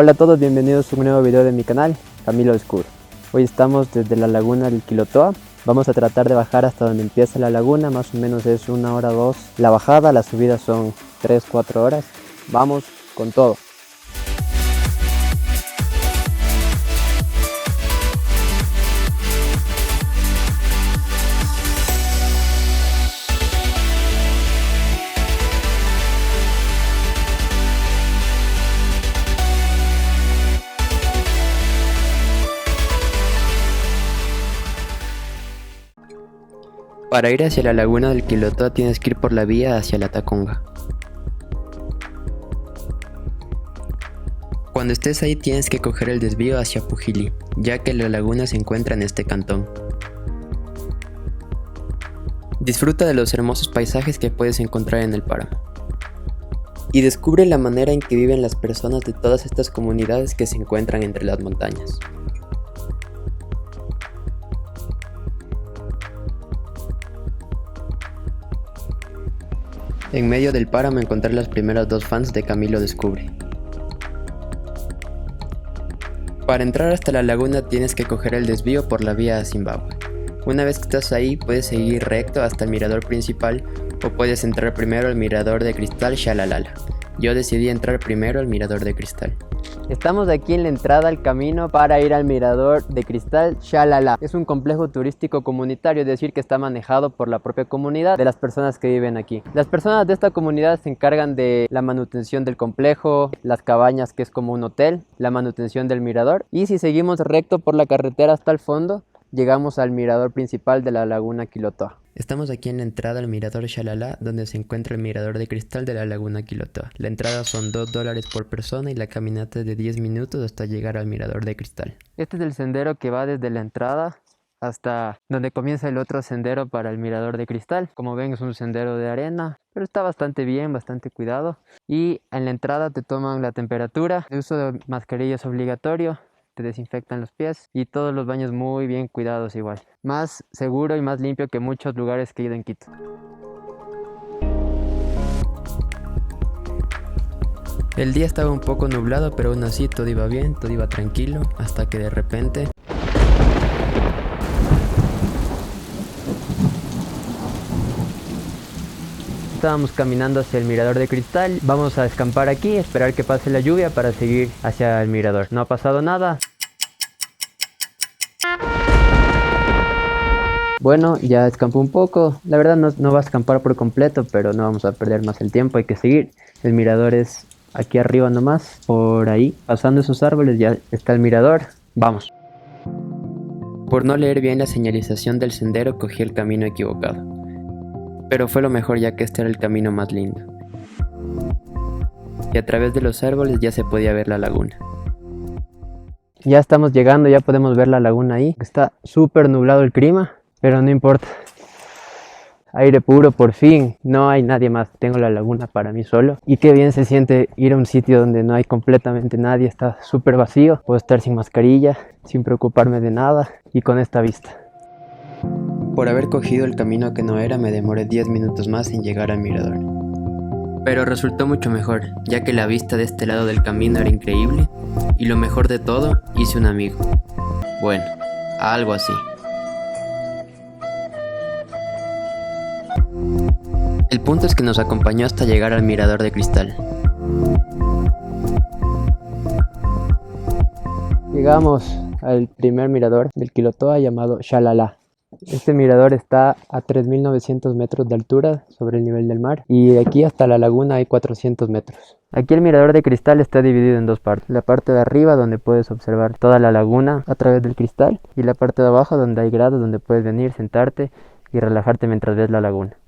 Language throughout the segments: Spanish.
Hola a todos, bienvenidos a un nuevo video de mi canal, Camilo Oscuro. Hoy estamos desde la laguna del Quilotoa. Vamos a tratar de bajar hasta donde empieza la laguna, más o menos es 1 hora 2 la bajada, las subidas son 3-4 horas. Vamos con todo. Para ir hacia la laguna del Quilotoa tienes que ir por la vía hacia la Tacunga. Cuando estés ahí tienes que coger el desvío hacia Pujili, ya que la laguna se encuentra en este cantón. Disfruta de los hermosos paisajes que puedes encontrar en el páramo. Y descubre la manera en que viven las personas de todas estas comunidades que se encuentran entre las montañas. En medio del páramo encontré las primeras 2 fans de Camilo Descubre. Para entrar hasta la laguna tienes que coger el desvío por la vía a Zimbabue. Una vez que estás ahí puedes seguir recto hasta el mirador principal o puedes entrar primero al mirador de cristal Shalalala. Yo decidí entrar primero al mirador de cristal. Estamos aquí en la entrada al camino para ir al mirador de cristal Shalala. Es un complejo turístico comunitario, es decir que está manejado por la propia comunidad de las personas que viven aquí. Las personas de esta comunidad se encargan de la manutención del complejo, las cabañas que es como un hotel, la manutención del mirador, y si seguimos recto por la carretera hasta el fondo, llegamos al mirador principal de la laguna Quilotoa. Estamos aquí en la entrada al mirador Shalala, donde se encuentra el mirador de cristal de la laguna Quilotoa. La entrada son $2 por persona y la caminata es de 10 minutos hasta llegar al mirador de cristal. Este es el sendero que va desde la entrada hasta donde comienza el otro sendero para el mirador de cristal. Como ven es un sendero de arena, pero está bastante bien, bastante cuidado. Y en la entrada te toman la temperatura, el uso de mascarilla es obligatorio. Te desinfectan los pies y todos los baños muy bien cuidados igual. Más seguro y más limpio que muchos lugares que he ido en Quito. El día estaba un poco nublado, pero aún así todo iba bien, todo iba tranquilo, hasta que de repente... Estábamos caminando hacia el mirador de cristal, vamos a escampar aquí, esperar que pase la lluvia para seguir hacia el mirador. No ha pasado nada. Bueno, ya escampó un poco, la verdad no va a escampar por completo, pero no vamos a perder más el tiempo, hay que seguir. El mirador es aquí arriba nomás, por ahí, pasando esos árboles ya está el mirador, vamos. Por no leer bien la señalización del sendero cogí el camino equivocado. Pero fue lo mejor ya que este era el camino más lindo. Y a través de los árboles ya se podía ver la laguna. Ya estamos llegando, ya podemos ver la laguna ahí. Está súper nublado el clima, pero no importa. Aire puro por fin, no hay nadie más. Tengo la laguna para mí solo. Y qué bien se siente ir a un sitio donde no hay completamente nadie. Está súper vacío, puedo estar sin mascarilla, sin preocuparme de nada y con esta vista. Por haber cogido el camino que no era, me demoré 10 minutos más en llegar al mirador. Pero resultó mucho mejor, ya que la vista de este lado del camino era increíble, y lo mejor de todo, hice un amigo. Bueno, algo así. El punto es que nos acompañó hasta llegar al mirador de cristal. Llegamos al primer mirador del Quilotoa llamado Shalala. Este mirador está a 3.900 metros de altura sobre el nivel del mar y de aquí hasta la laguna hay 400 metros. Aquí el mirador de cristal está dividido en 2 partes. La parte de arriba donde puedes observar toda la laguna a través del cristal y la parte de abajo donde hay gradas donde puedes venir, sentarte y relajarte mientras ves la laguna.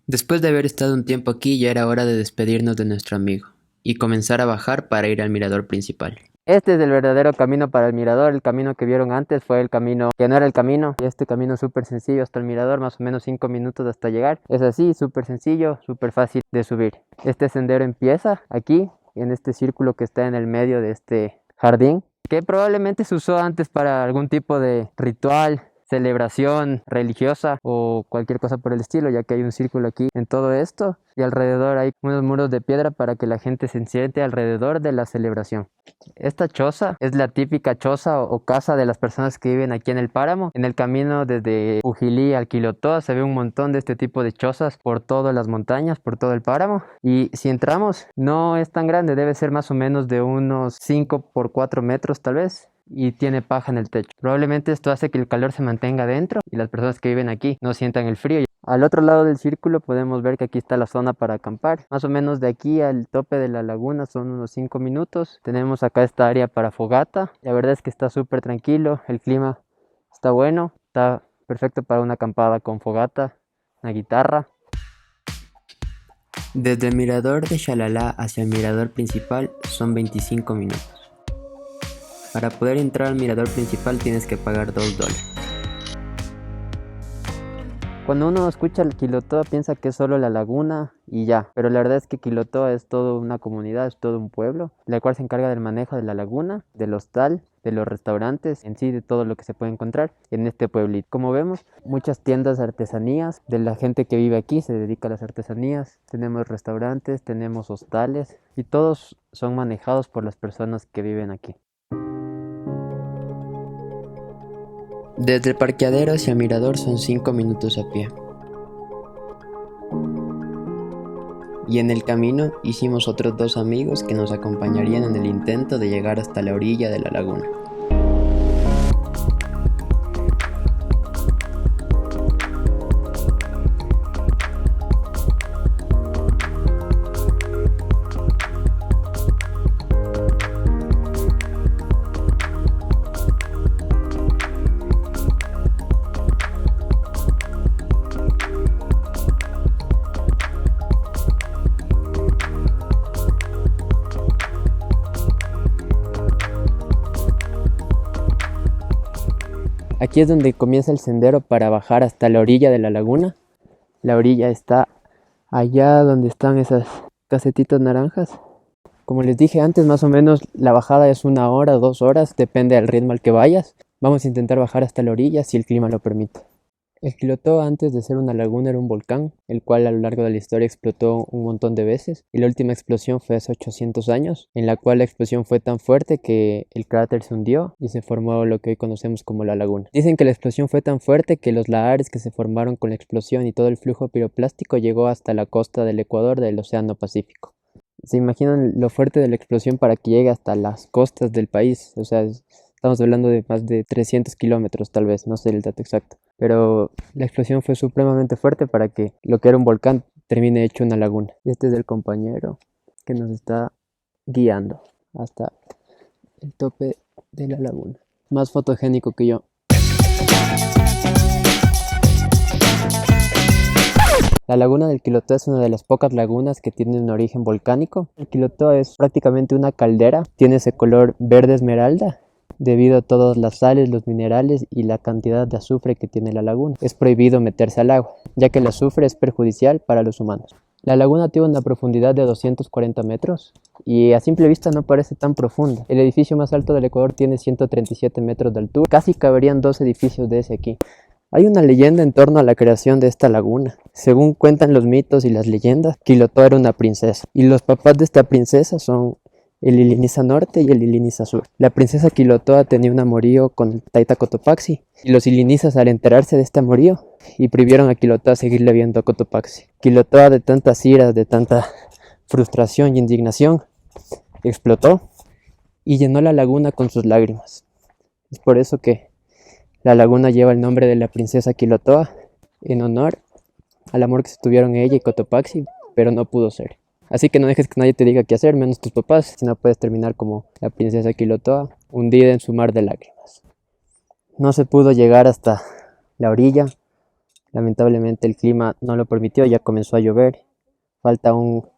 Después de haber estado un tiempo aquí ya era hora de despedirnos de nuestro amigo y comenzar a bajar para ir al mirador principal. Este es el verdadero camino para el mirador. El camino que vieron antes fue el camino que no era el camino. Y este camino es súper sencillo hasta el mirador, más o menos 5 minutos hasta llegar. Es así, súper sencillo, súper fácil de subir. Este sendero empieza aquí, en este círculo que está en el medio de este jardín, que probablemente se usó antes para algún tipo de ritual celebración religiosa o cualquier cosa por el estilo, ya que hay un círculo aquí en todo esto y alrededor hay unos muros de piedra para que la gente se siente alrededor de la celebración. Esta choza es la típica choza o casa de las personas que viven aquí en el páramo. En el camino desde Ujilí al Quilotoa se ve un montón de este tipo de chozas por todas las montañas, por todo el páramo. Y si entramos, no es tan grande, debe ser más o menos de unos 5 por 4 metros tal vez. Y tiene paja en el techo. Probablemente esto hace que el calor se mantenga dentro y las personas que viven aquí no sientan el frío. Al otro lado del círculo podemos ver que aquí está la zona para acampar. Más o menos de aquí al tope de la laguna son unos 5 minutos. Tenemos acá esta área para fogata. La verdad es que está súper tranquilo, el clima está bueno, está perfecto para una acampada con fogata, una guitarra. Desde el mirador de Xalala hacia el mirador principal son 25 minutos. Para poder entrar al mirador principal tienes que pagar $2. Cuando uno escucha el Quilotoa piensa que es solo la laguna y ya, pero la verdad es que Quilotoa es toda una comunidad, es todo un pueblo, la cual se encarga del manejo de la laguna, del hostal, de los restaurantes, en sí de todo lo que se puede encontrar en este pueblito. Como vemos, muchas tiendas de artesanías, de la gente que vive aquí se dedica a las artesanías, tenemos restaurantes, tenemos hostales y todos son manejados por las personas que viven aquí. Desde el parqueadero hacia el mirador son 5 minutos a pie. Y en el camino hicimos otros 2 amigos que nos acompañarían en el intento de llegar hasta la orilla de la laguna. Aquí es donde comienza el sendero para bajar hasta la orilla de la laguna. La orilla está allá donde están esas casetitas naranjas. Como les dije antes, más o menos la bajada es 1 hora, 2 horas, depende del ritmo al que vayas. Vamos a intentar bajar hasta la orilla si el clima lo permite. El Quilotoa antes de ser una laguna era un volcán, el cual a lo largo de la historia explotó un montón de veces y la última explosión fue hace 800 años, en la cual la explosión fue tan fuerte que el cráter se hundió y se formó lo que hoy conocemos como la laguna. Dicen que la explosión fue tan fuerte que los lahares que se formaron con la explosión y todo el flujo piroplástico llegó hasta la costa del Ecuador del Océano Pacífico. ¿Se imaginan lo fuerte de la explosión para que llegue hasta las costas del país? O sea, estamos hablando de más de 300 kilómetros tal vez, no sé el dato exacto. Pero la explosión fue supremamente fuerte para que lo que era un volcán termine hecho una laguna. Y este es el compañero que nos está guiando hasta el tope de la laguna. Más fotogénico que yo. La laguna del Quilotoa es una de las pocas lagunas que tienen un origen volcánico. El Quilotoa es prácticamente una caldera, tiene ese color verde esmeralda debido a todas las sales, los minerales y la cantidad de azufre que tiene la laguna. Es prohibido meterse al agua, ya que el azufre es perjudicial para los humanos. La laguna tiene una profundidad de 240 metros y a simple vista no parece tan profunda. El edificio más alto del Ecuador tiene 137 metros de altura, casi caberían 2 edificios de ese aquí. Hay una leyenda en torno a la creación de esta laguna. Según cuentan los mitos y las leyendas, Quilotoa era una princesa y los papás de esta princesa son el Iliniza Norte y el Iliniza Sur. La princesa Quilotoa tenía un amorío con el Taita Cotopaxi y los Ilinizas, al enterarse de este amorío, y prohibieron a Quilotoa seguirle viendo a Cotopaxi. Quilotoa, de tantas iras, de tanta frustración y indignación, explotó y llenó la laguna con sus lágrimas. Es por eso que la laguna lleva el nombre de la princesa Quilotoa, en honor al amor que se tuvieron ella y Cotopaxi, pero no pudo ser. Así que no dejes que nadie te diga qué hacer, menos tus papás, si no puedes terminar como la princesa Quilotoa, hundida en su mar de lágrimas. No se pudo llegar hasta la orilla, lamentablemente el clima no lo permitió, ya comenzó a llover, falta un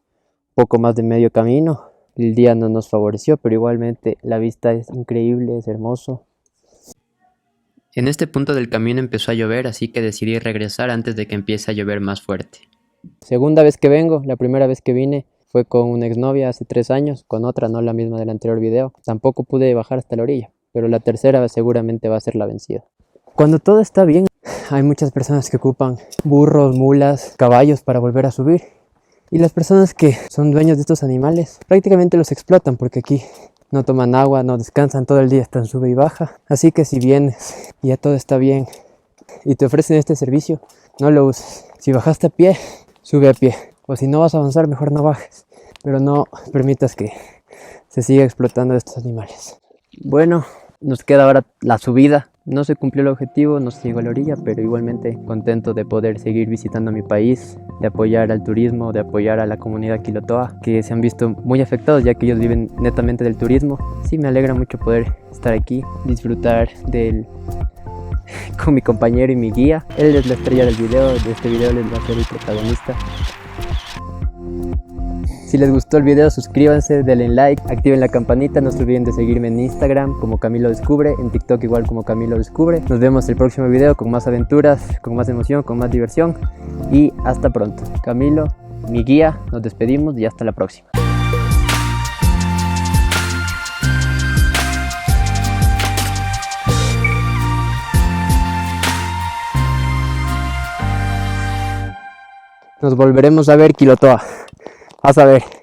poco más de medio camino, el día no nos favoreció, pero igualmente la vista es increíble, es hermoso. En este punto del camino empezó a llover, así que decidí regresar antes de que empiece a llover más fuerte. Segunda vez que vengo, la primera vez que vine fue con una exnovia hace 3 años, con otra, no la misma del anterior video. Tampoco pude bajar hasta la orilla, pero la tercera seguramente va a ser la vencida. Cuando todo está bien, hay muchas personas que ocupan burros, mulas, caballos para volver a subir. Y las personas que son dueños de estos animales prácticamente los explotan porque aquí no toman agua, no descansan, todo el día están sube y baja. Así que si vienes y ya todo está bien y te ofrecen este servicio, no lo uses. Si bajaste a pie, sube a pie. O si no vas a avanzar, mejor no bajes. Pero no permitas que se siga explotando a estos animales. Bueno, nos queda ahora la subida. No se cumplió el objetivo, no se llegó a la orilla, pero igualmente contento de poder seguir visitando mi país, de apoyar al turismo, de apoyar a la comunidad Quilotoa, que se han visto muy afectados ya que ellos viven netamente del turismo. Sí, me alegra mucho poder estar aquí, disfrutar con mi compañero y mi guía. Él es la estrella del video, de este video él va a ser el protagonista. Si les gustó el video, suscríbanse, denle like, activen la campanita, no se olviden de seguirme en Instagram como Camilo Descubre, en TikTok igual como Camilo Descubre. Nos vemos el próximo video con más aventuras, con más emoción, con más diversión y hasta pronto. Camilo, mi guía, nos despedimos y hasta la próxima. Nos volveremos a ver, Quilotoa. Vas a ver.